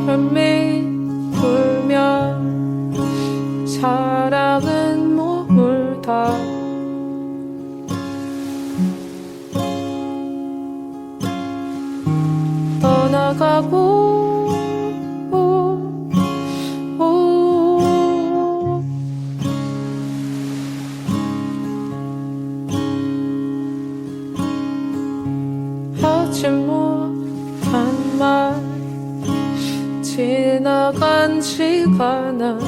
불빛 불면 사랑은 머물다 떠나가고 하지 못한 말 지나간 시간은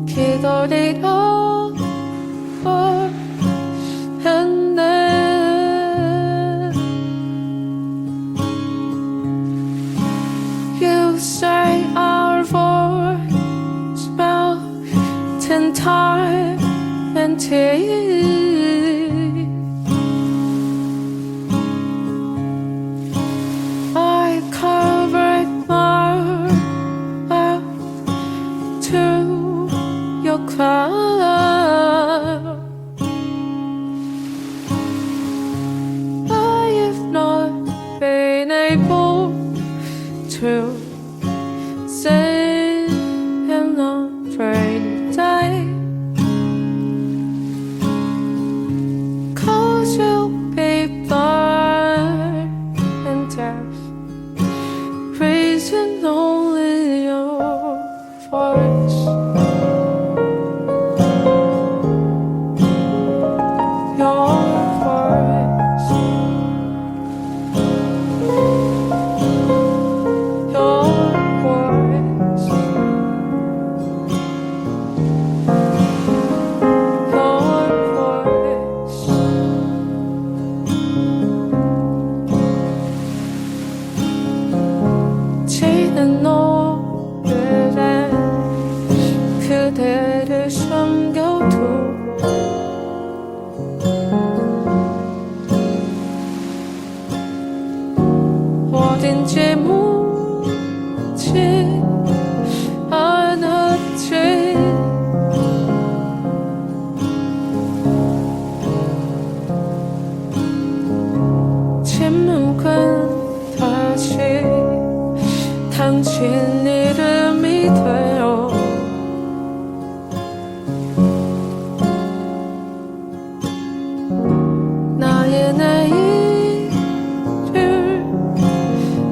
기다리라 했네 You say our voice mountain time and I covered my mouth to your cloud. I have not been able to say I'm not afraid to die. You'll be blind and deaf, praising only your voice. Your voice. Your voice. 지는 노을에 그대를 숨겨두고 어딘지 묻지 않았지 침묵은 다시 당신 이름이 되어 나의 내일을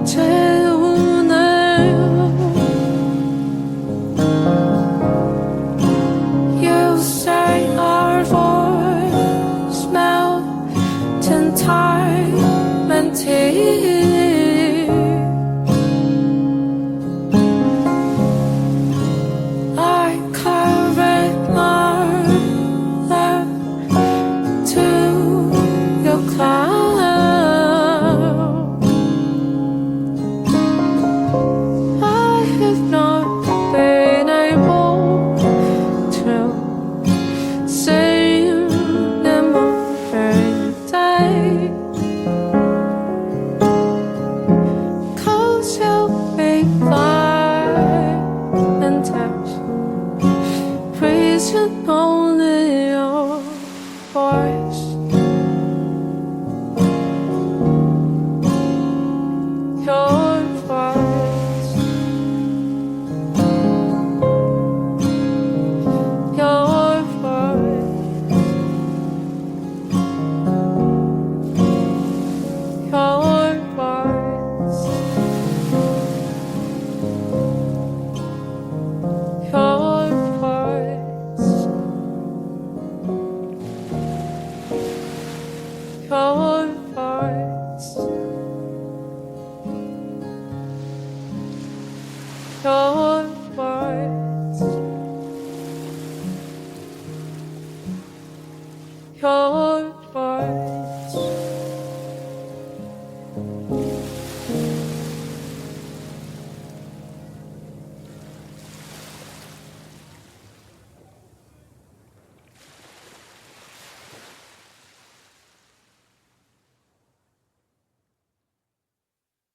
채우네요 You say our voice mountain time and tears Praising only your voice. Your voice. Your voice. Your voice. Your voice. Your voice. Your voice. Your voice.